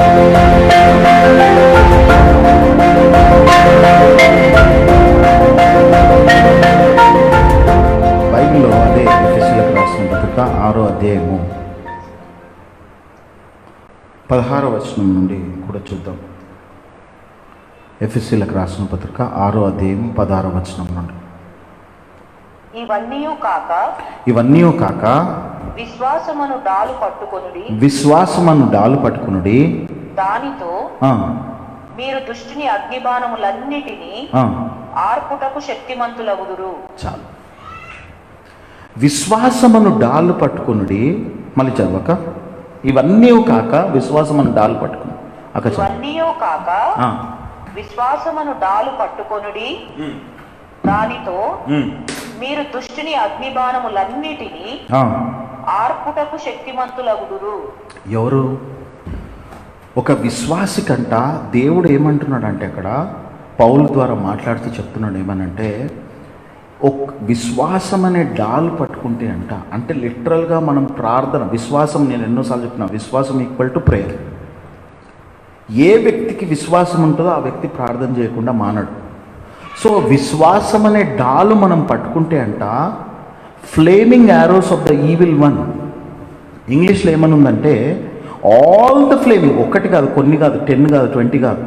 బైబిల్లో అదే ఎఫెసీయులకు రాసిన పత్రిక 6వ అధ్యాయము 16వ వచనం నుండి కూడా చూద్దాం. ఎఫెసీయులకు రాసిన పత్రిక 6వ అధ్యాయం 16వ వచనం నుండి. ఇవన్నీ కాక విశ్వాసమును డాలు పట్టుకొనుడి, దానితో మీరు దుష్టుని అగ్నిబాణములన్నిటినీ ఆర్పుటకు శక్తిమంతులగుదురు. చాలు. విశ్వాసమును డాలు పట్టుకొనుడి, మళ్ళీ చదవక. ఇవన్నీ కాక విశ్వాసమును డాలు పట్టుకుని విశ్వాసమును డాలు పట్టుకొనుడి, దానితో మీరు దుష్టుని అగ్నిబాణములన్నిటినీ ఆర్పుటకు శక్తిమంతులగుదురు. ఎవరు? ఒక విశ్వాసి కంట దేవుడు ఏమంటున్నాడంటే, అక్కడ పౌలు ద్వారా మాట్లాడుతూ చెప్తున్నాడు ఏమనంటే, ఒక విశ్వాసం అనే డాలు పట్టుకుంటే అంటే లిటరల్గా మనం ప్రార్థన, విశ్వాసం, నేను ఎన్నోసార్లు చెప్తున్నా, విశ్వాసం ఈక్వల్ టు ప్రేయర్. ఏ వ్యక్తికి విశ్వాసం ఉంటుందో ఆ వ్యక్తి ప్రార్థన చేయకుండా మానడు. సో విశ్వాసం అనే డాలు మనం పట్టుకుంటే Fleming arrows of the evil one. ఇంగ్లీష్లో ఏమనుందంటే, ఆల్ ద ఫ్లేమింగ్, ఒకటి కాదు, కొన్ని కాదు, 10 కాదు, 20 కాదు,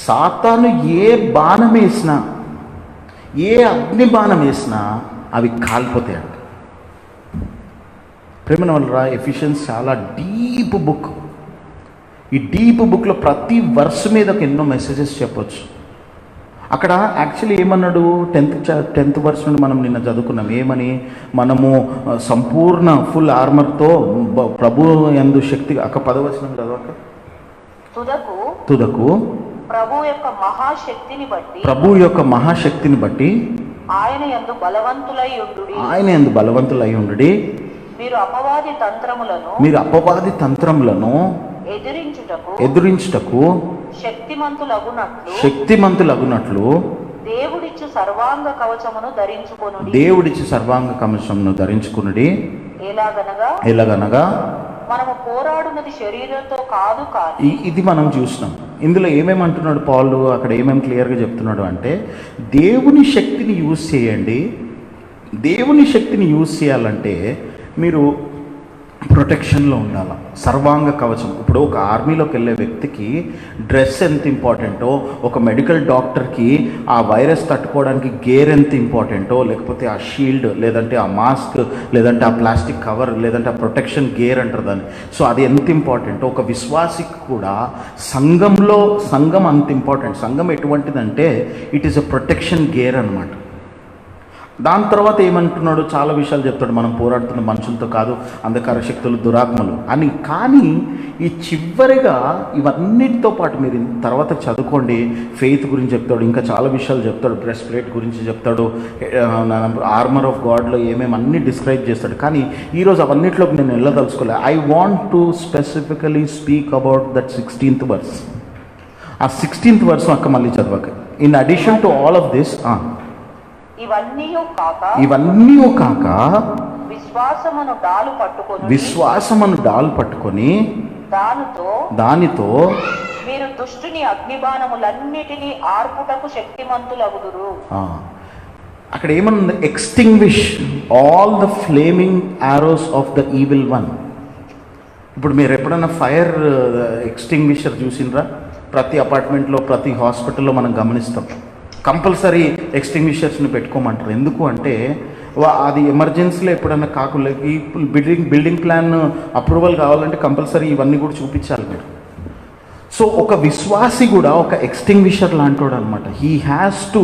సాతాను ఏ బాణం వేసినా, ఏ అగ్ని బాణం వేసినా అవి కాలిపోతాయంట. ప్రేమ వల్ల ఎఫిషియన్స్ చాలా డీప్ బుక్. ఈ డీప్ బుక్లో ప్రతి వర్స్ మీద ఒక ఎన్నో మెసేజెస్ చెప్పొచ్చు. అక్కడ యాక్చువల్లీ ఏమన్నాడు, 10th వర్స్ నుండి మనం నిన్న చదువుకున్నాం. ఏమని? మనము సంపూర్ణ ఫుల్ ఆర్మర్తో ప్రభు యందు శక్తి, 10వ వచనం చదవక. తుదకు ప్రభు యొక్క మహాశక్తిని బట్టి ఆయన యందు బలవంతులై ఉండుడి. మీరు అపవాది తంత్రములను ఎదురించుటకు శక్తిమంతులగునట్లు దేవుడిచ్చు సర్వాంగ కవచమును ధరించుకునుడి. ఎలాగనగా మనము పోరాడున్నది శరీరంతో కాదు కానీ. ఇది మనం చూసినాం. ఇందులో ఏమేమంటున్నాడు పౌలు, అక్కడ ఏమేమి క్లియర్గా చెప్తున్నాడు అంటే, దేవుని శక్తిని యూజ్ చేయండి. దేవుని శక్తిని యూజ్ చేయాలంటే మీరు ప్రొటెక్షన్లో ఉండాలి. సర్వాంగ కవచం. ఇప్పుడు ఒక ఆర్మీలోకి వెళ్ళే వ్యక్తికి డ్రెస్ ఎంత ఇంపార్టెంటో, ఒక మెడికల్ డాక్టర్కి ఆ వైరస్ తట్టుకోవడానికి గేర్ ఎంత ఇంపార్టెంటో, లేకపోతే ఆ షీల్డ్, లేదంటే ఆ మాస్క్, లేదంటే ఆ ప్లాస్టిక్ కవర్, లేదంటే ఆ ప్రొటెక్షన్ గేర్ అంటారు దాన్ని. సో అది ఎంత ఇంపార్టెంటో ఒక విశ్వాసికి కూడా సంఘం అంత ఇంపార్టెంట్. సంఘం ఎటువంటిదంటే it is a protection gear అన్నమాట. దాని తర్వాత ఏమంటున్నాడు, చాలా విషయాలు చెప్తాడు. మనం పోరాడుతున్న మనుషులతో కాదు, అంధకార శక్తులు, దురాత్మలు అని. కానీ ఈ చివరిగా ఇవన్నిటితో పాటు మీరు తర్వాత చదువుకోండి, ఫెయిత్ గురించి చెప్తాడు, ఇంకా చాలా విషయాలు చెప్తాడు, బ్రెస్ట్ ప్లేట్ గురించి చెప్తాడు, ఆర్మర్ ఆఫ్ గాడ్లో ఏమేమి అన్నీ డిస్క్రైబ్ చేస్తాడు. కానీ ఈరోజు అవన్నిటిలోకి నేను వెళ్ళదలుచుకోలే. I want to specifically speak about that 16th verse. ఆ 16th వర్స్ అక్క మళ్ళీ చదవక. In addition to all of this, ఇవన్నీ కాక విశ్వాసమును డాలు పట్టుకొని దానితో మీరు దుష్టుని అగ్నిబాణములన్నిటినీ ఆర్పుటకు శక్తిమంతులగుదురు. అక్కడ ఏమన్నా, extinguish all the Fleming arrows of the evil one. ఇప్పుడు మీరు ఎప్పుడన్నా ఫైర్ ఎక్స్టింగ్విషర్ చూసినరా? ప్రతి అపార్ట్మెంట్లో, ప్రతి హాస్పిటల్లో మనం గమనిస్తాం. కంపల్సరీ ఎక్స్టింగ్విషర్స్ని పెట్టుకోమంటారు. ఎందుకు అంటే అది ఎమర్జెన్సీలో ఎప్పుడన్నా కాకుండా, ఈ బిల్డింగ్ ప్లాన్ అప్రూవల్ కావాలంటే కంపల్సరీ ఇవన్నీ కూడా చూపించాలి మీరు. సో ఒక విశ్వాసి కూడా ఒక ఎక్స్టింగ్విషర్ లాంటోడు అనమాట. He has to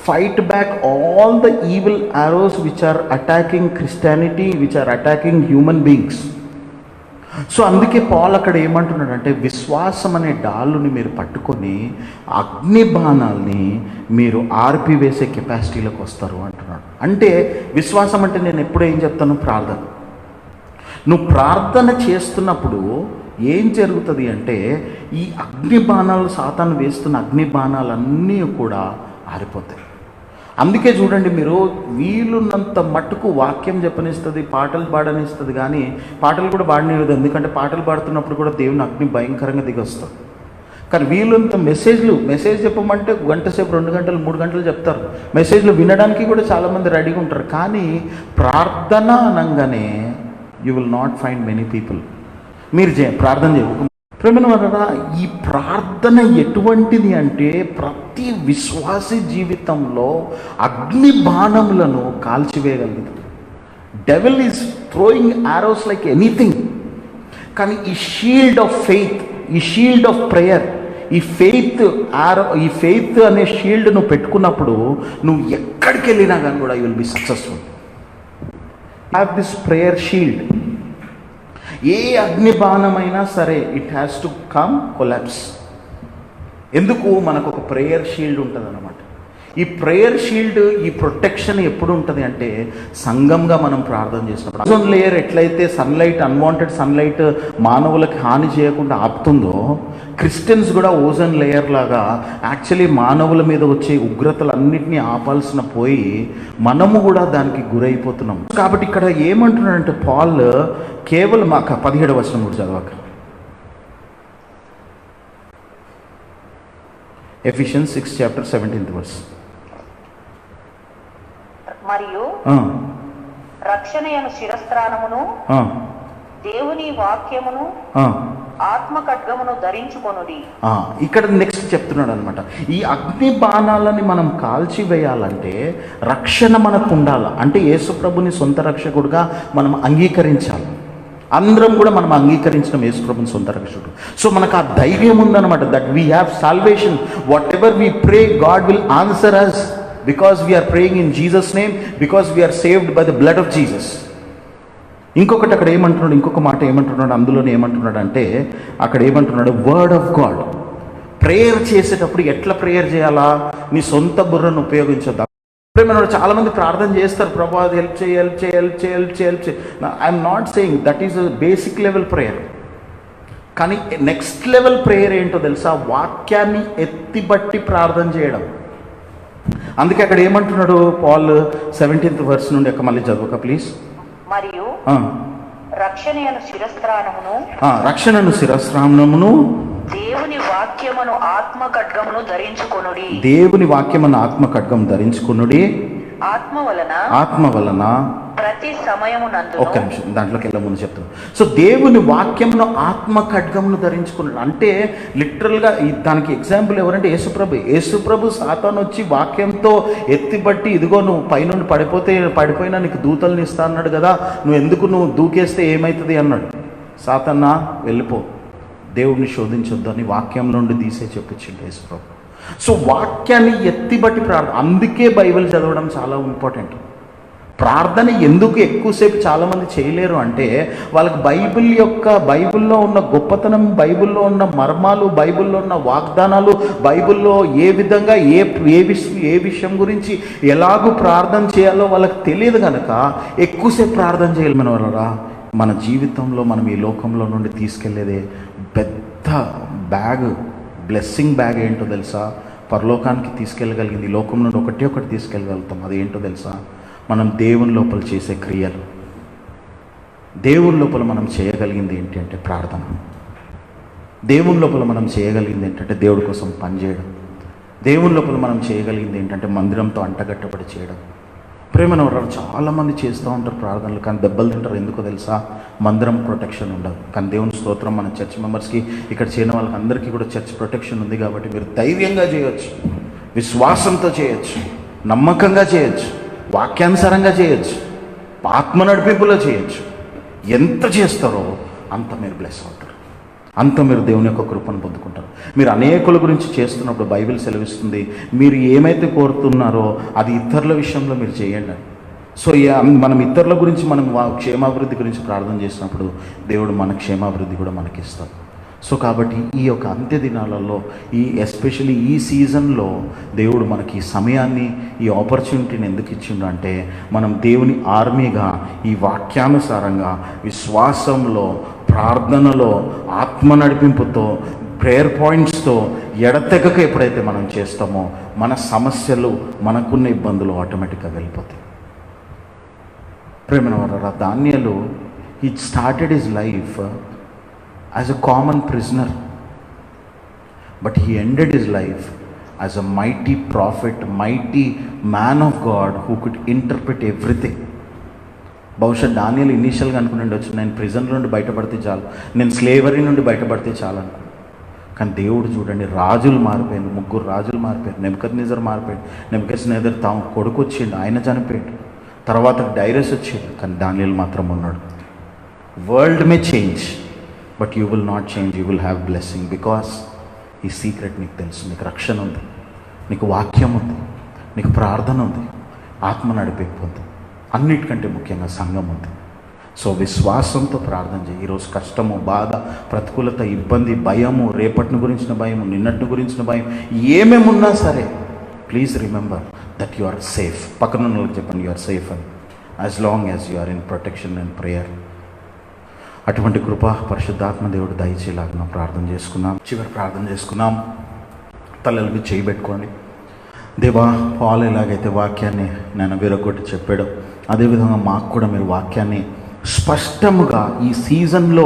fight back all the evil arrows which are attacking Christianity, which are attacking human beings. So అందుకే పౌలు అక్కడ ఏమంటున్నాడంటే, విశ్వాసం అనే డాలుని మీరు పట్టుకొని అగ్ని బాణాల్ని మీరు ఆర్పివేసే కెపాసిటీలోకి వస్తారు అంటున్నాడు. అంటే విశ్వాసం అంటే నేను ఎప్పుడు ఏం చెప్తాను, ప్రార్థన. నువ్వు ప్రార్థన చేస్తున్నప్పుడు ఏం జరుగుతుంది అంటే, ఈ అగ్ని బాణాలు, సాతాను వేస్తున్న అగ్ని బాణాలన్నీ కూడా ఆరిపోతాయి. అందుకే చూడండి మీరు, వీలున్నంత మట్టుకు వాక్యం చెప్పనిస్తుంది, పాటలు పాడనిస్తుంది, కానీ పాటలు కూడా పాడనివ్వదు. ఎందుకంటే పాటలు పాడుతున్నప్పుడు కూడా దేవుని అగ్ని భయంకరంగా దిగొస్తుంది. కానీ వీళ్ళంత మెసేజ్ చెప్పమంటే గంట సేపు, 2 గంటలు, 3 గంటలు చెప్తారు. మెసేజ్లు వినడానికి కూడా చాలామంది రెడీగా ఉంటారు. కానీ ప్రార్థన అనగానే you will not find many people. మీరు ప్రార్థన చేయ ప్రేమను వలన ఈ ప్రార్థన ఎటువంటిది అంటే ప్రతి విశ్వాసి జీవితంలో అగ్ని బాణములను కాల్చివేయగలిగింది. Devil is throwing arrows like anything. కానీ ఈ షీల్డ్ ఆఫ్ ఫెయిత్, ఈ షీల్డ్ ఆఫ్ ప్రేయర్, ఈ ఫెయిత్ అనే షీల్డ్ నువ్వు పెట్టుకున్నప్పుడు నువ్వు ఎక్కడికి వెళ్ళినా కానీ కూడా you will be successful. Have this prayer shield. ఏ అగ్ని బాణమైనా సరే it has to come collapse. ఎందుకు? మనకు ఒక ప్రేయర్ షీల్డ్ ఉంటుంది అన్నమాట. ఈ ప్రేయర్ షీల్డ్, ఈ ప్రొటెక్షన్ ఎప్పుడు ఉంటుంది అంటే సంఘంగా మనం ప్రార్థన చేసినప్పుడు. ఓజోన్ లేయర్ ఎట్లయితే సన్లైట్, అన్వాంటెడ్ సన్లైట్ మానవులకి హాని చేయకుండా ఆపుతుందో, క్రిస్టియన్స్ కూడా ఓజోన్ లేయర్ లాగా యాక్చువల్లీ మానవుల మీద వచ్చే ఉగ్రతలన్నింటినీ ఆపాల్సిన పోయి మనము కూడా దానికి గురైపోతున్నాం. కాబట్టి ఇక్కడ ఏమంటున్నాడంటే పాల్, కేవలం 17వ వచనం కూడా చదవక, ఎఫిషియన్స్ 6:17 మరియు రక్షణయను శిరస్త్రాణమును దేవుని వాక్యమును ఆత్మ ఖడ్గమును ధరించుకొనుడి. ఇక్కడ నెక్స్ట్ చెప్తున్నాడు అనమాట. ఈ అగ్ని బాణాలని మనం కాల్చివేయాలంటే రక్షణ మనకు ఉండాలి. అంటే యేసు ప్రభుని సొంత రక్షకుడుగా మనం అంగీకరించాలి. అందరం కూడా మనం అంగీకరించడం యేసు ప్రభుని సొంత రక్షకుడు. సో మనకు ఆ ధైర్యం ఉందన్నమాట, that we have salvation. Whatever we pray, God will answer us, because we are praying in Jesus name, because we are saved by the blood of Jesus. ఇంకొకటి అక్కడ ఏమంటున్నాడు, ఇంకొక మాట ఏమంటున్నాడు అందులోనే ఏమంటున్నాడు అంటే, అక్కడ ఏమంటున్నాడు, వర్డ్ ఆఫ్ గాడ్. ప్రేయర్ చేసేటప్పుడు ఎట్లా ప్రేయర్ చేయాలా? నీ సొంత బుర్రను ఉపయోగించొద్దు. ప్రేమను చాలామంది ప్రార్థన చేస్తారు, ప్రభు అది హెల్ప్ చేయాలి. I'm not saying that is a basic level prayer. కానీ నెక్స్ట్ లెవెల్ ప్రేయర్ ఏంటో తెలుసా? వాక్యాన్ని ఎత్తిబట్టి ప్రార్థన చేయడం. అందుకే అక్కడ ఏమంటున్నాడు పాల్ 17th verse నుండి మళ్ళీ చదువుక ప్లీజ్. మరియు రక్షణను శిరస్త్రాణమును దేవుని వాక్యమును ఆత్మ ఖడ్గమును ధరించుకొనుడి. దేవుని వాక్యమును ఆత్మ ఖడ్గం ధరించుకొనుడి. ఆత్మ వలన ప్రతి సమయమునందు. ఒక్క నిమిషం, దాంట్లోకి వెళ్ళే ముందు చెప్తాను. సో దేవుని వాక్యమును ఆత్మ ఖడ్గమును ధరించుకున్నాడు అంటే లిటరల్గా దానికి ఎగ్జాంపుల్ ఎవరంటే యేసుప్రభు సాతాను వచ్చి వాక్యంతో ఎత్తిబట్టి, ఇదిగో నువ్వు పైనుండి పడిపోయినా నీకు దూతల్ని ఇస్తా అన్నాడు కదా, నువ్వు దూకేస్తే ఏమవుతుంది అన్నాడు. సాతానా వెళ్ళిపో, దేవుడిని శోధించొద్దు అని వాక్యం నుండి తీసే చెప్పించిండు యేసుప్రభు. సో వాక్యాన్ని ఎత్తిబట్టి ప్రార్థన. అందుకే బైబిల్ చదవడం చాలా ఇంపార్టెంట్. ప్రార్థన ఎందుకు ఎక్కువసేపు చాలామంది చేయలేరు అంటే, వాళ్ళకి బైబిల్లో ఉన్న గొప్పతనం, బైబిల్లో ఉన్న మర్మాలు, బైబిల్లో ఉన్న వాగ్దానాలు, బైబిల్లో ఏ విధంగా ఏ విషయం గురించి ఎలాగూ ప్రార్థన చేయాలో వాళ్ళకి తెలియదు కనుక ఎక్కువసేపు ప్రార్థన చేయాలి. మన జీవితంలో మనం ఈ లోకంలో నుండి తీసుకెళ్లేదే పెద్ద బ్యాగ్, బ్లెస్సింగ్ బ్యాగ్ ఏంటో తెలుసా? పరలోకానికి తీసుకెళ్ళగలిగింది. ఈ లోకం నుండి ఒకటి తీసుకెళ్ళగలుగుతాం. అదేంటో తెలుసా? మనం దేవుని లోపల చేసే క్రియలు. దేవుని లోపల మనం చేయగలిగింది ఏంటి అంటే ప్రార్థన. దేవుని లోపల మనం చేయగలిగింది ఏంటంటే దేవుడి కోసం పనిచేయడం. దేవుని లోపల మనం చేయగలిగింది ఏంటంటే మందిరంతో అంటగట్టబడి చేయడం. ప్రేమను చాలామంది చేస్తూ ఉంటారు ప్రార్థనలు, కానీ దెబ్బలు తింటారు. ఎందుకో తెలుసా? మందిరం ప్రొటెక్షన్ ఉండదు. కానీ దేవుని స్తోత్రం, మన చర్చ్ మెంబర్స్కి, ఇక్కడ చేరిన వాళ్ళకి అందరికీ కూడా చర్చ్ ప్రొటెక్షన్ ఉంది. కాబట్టి మీరు ధైర్యంగా చేయొచ్చు, విశ్వాసంతో చేయొచ్చు, నమ్మకంగా చేయొచ్చు, వాక్యానుసారంగా చేయొచ్చు, ఆత్మ నడిపింపులో చేయొచ్చు. ఎంత చేస్తారో అంత మీరు బ్లెస్ అవుతారు, అంత మీరు దేవుని యొక్క కృపను పొందుకుంటారు. మీరు అనేకుల గురించి చేస్తున్నప్పుడు బైబిల్ సెలవిస్తుంది, మీరు ఏమైతే కోరుతున్నారో అది ఇతరుల విషయంలో మీరు చేయండి. సో మనం ఇతరుల గురించి, మనం క్షేమాభివృద్ధి గురించి ప్రార్థన చేసినప్పుడు దేవుడు మన క్షేమాభివృద్ధి కూడా మనకిస్తాడు. సో కాబట్టి ఈ యొక్క అంత్య దినాలలో, ఎస్పెషల్లీ ఈ సీజన్లో దేవుడు మనకి ఈ సమయాన్ని, ఈ ఆపర్చునిటీని ఎందుకు ఇచ్చిండు అంటే, మనం దేవుని ఆర్మీగా ఈ వాక్యానుసారంగా విశ్వాసంలో, ప్రార్థనలో, ఆత్మ నడిపింపుతో ప్రేయర్ పాయింట్స్తో ఎడతెగక ఎప్పుడైతే మనం చేస్తామో మన సమస్యలు, మనకున్న ఇబ్బందులు ఆటోమేటిక్గా వెళ్ళిపోతాయి. ప్రేమ వారా, దానియేలు he started his life as a common prisoner, but he ended his life as a mighty prophet, mighty man of God who could interpret everything. బహుశా దానియేలు ఇనీషియల్గా అనుకుని నేను ప్రిజన్ నుండి బయటపడితే చాలు, నేను స్లేవరీ నుండి బయటపడితే చాలు అనుకో. కానీ దేవుడు చూడండి, రాజులు మారిపోయింది, 3 రాజులు మారిపోయారు. నెబుకద్నెజర్ మారిపోయాడు, నెబుకద్నెజర్ తాము కొడుకు వచ్చిండు, ఆయన చనిపోయాడు. తర్వాత డైరెస్ వచ్చిండు, కానీ దానియేలు మాత్రం ఉన్నాడు. World May change, but you will not change, you will have blessing. Because ఈ సీక్రెట్ నీకు తెలుసు, నీకు రక్షణ ఉంది, నీకు వాక్యం ఉంది, నీకు ప్రార్థన ఉంది, ఆత్మ నడిపేకపోతుంది, అన్నిటికంటే ముఖ్యంగా సంఘం ఉంది. సో విశ్వాసంతో ప్రార్థన చేయి. ఈరోజు కష్టము, బాధ, ప్రతికూలత, ఇబ్బంది, భయము, రేపటిని గురించిన భయము, నిన్నటిని గురించిన భయం ఏమేమి ఉన్నా సరే, please remember that you are safe. పక్కన ఉన్న వాళ్ళకి చెప్పండి, యు ఆర్ సేఫ్ అని, as long as you are in protection and prayer. అటువంటి కృప పరిశుద్ధాత్మ దేవుడు దయచేలాగా ప్రార్థన చేసుకున్నాం. చివరి ప్రార్థన చేసుకున్నాం. తలలకి చేయబెట్టుకోండి. దేవా, పాలు ఎలాగైతే వాక్యాన్ని నేను విరగొట్టి చెప్పాడో అదేవిధంగా మాకు కూడా మీరు వాక్యాన్ని స్పష్టముగా ఈ సీజన్లో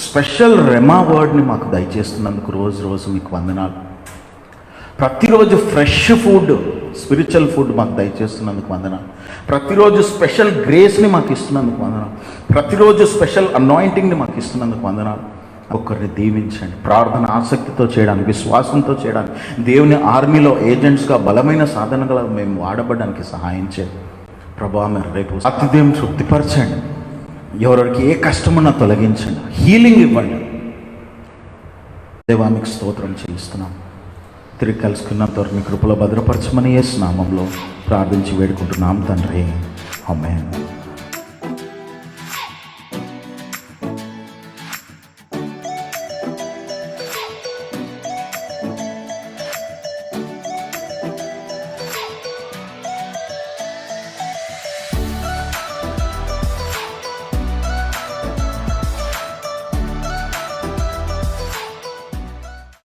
స్పెషల్ రెమా వర్డ్ని మాకు దయచేస్తున్నందుకు రోజు రోజు మీకు వందనాలు. ప్రతిరోజు ఫ్రెష్ ఫుడ్, స్పిరిచువల్ ఫుడ్ మాకు దయచేస్తున్నందుకు వందనాలు. ప్రతిరోజు స్పెషల్ గ్రేస్ని మాకు ఇస్తున్నందుకు వందనాలు. ప్రతిరోజు స్పెషల్ అనాయింటింగ్ని మాకు ఇస్తున్నందుకు వందనాలు. ఒక్కరిని దీవించండి. ప్రార్థన ఆసక్తితో చేయడానికి, విశ్వాసంతో చేయడానికి, దేవుని ఆర్మీలో ఏజెంట్స్గా బలమైన సాధనగా మేము వాడబడడానికి సహాయం చేయండి ప్రభా. మీరు రేపు అతిథ్యం తృప్తిపరచండి. ఎవరికి ఏ కష్టమున్నా తొలగించండి, హీలింగ్ ఇవ్వండి. దేవా, మీకు స్తోత్రం చెల్లిస్తున్నాం. తిరిగి కలుసుకున్నంత వరకు మీ కృపలో భద్రపరచమని యేసు నామములో ప్రార్థించి వేడుకుంటున్నాం తండ్రి. ఆమేన్.